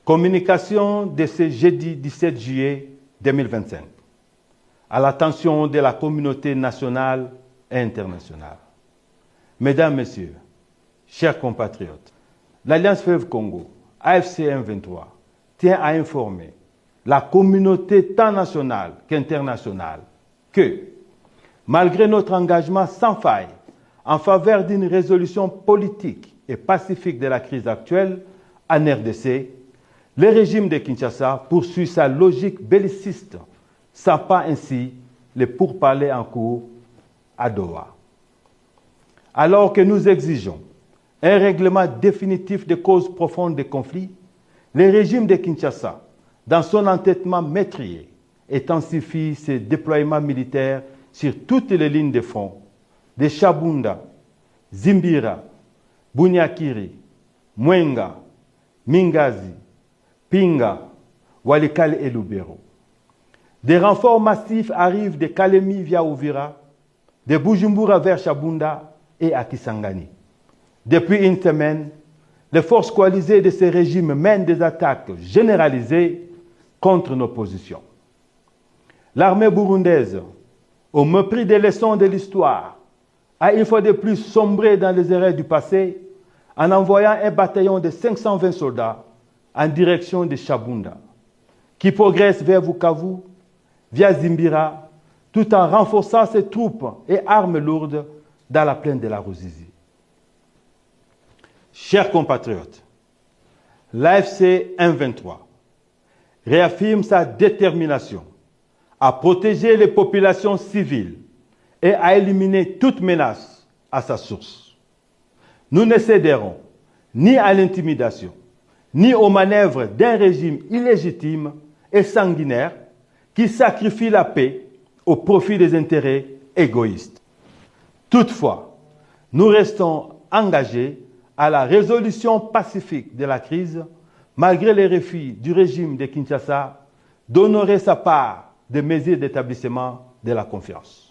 Communication de ce jeudi 17 juillet 2025 à l'attention de la communauté nationale et internationale. Mesdames, Messieurs, chers compatriotes, l'Alliance Fleuve Congo, AFC M23, tient à informer la communauté tant nationale qu'internationale que, malgré notre engagement sans faille en faveur d'une résolution politique et pacifique de la crise actuelle en RDC, le régime de Kinshasa poursuit sa logique belliciste, sapant ainsi les pourparlers en cours à Doha. Alors que nous exigeons un règlement définitif des causes profondes des conflits, le régime de Kinshasa, dans son entêtement meurtrier, intensifie ses déploiements militaires sur toutes les lignes de front, de Chabunda, Zimbira, Bunyakiri, Mwenga, Mingazi, Pinga, Walikale et Lubero. Des renforts massifs arrivent de Kalemi via Uvira, de Bujumbura vers Chabunda et à Kisangani. Depuis une semaine, les forces coalisées de ces régimes mènent des attaques généralisées contre nos positions. L'armée burundaise, au mépris des leçons de l'histoire, a une fois de plus sombré dans les erreurs du passé en envoyant un bataillon de 520 soldats en direction de Chabunda, qui progresse vers Bukavu, via Zimbira, tout en renforçant ses troupes et armes lourdes dans la plaine de la Ruzizi. Chers compatriotes, l'AFC M23 réaffirme sa détermination à protéger les populations civiles et à éliminer toute menace à sa source. Nous ne céderons ni à l'intimidation, ni aux manœuvres d'un régime illégitime et sanguinaire qui sacrifie la paix au profit des intérêts égoïstes. Toutefois, nous restons engagés à la résolution pacifique de la crise, malgré les refus du régime de Kinshasa d'honorer sa part des mesures d'établissement de la confiance.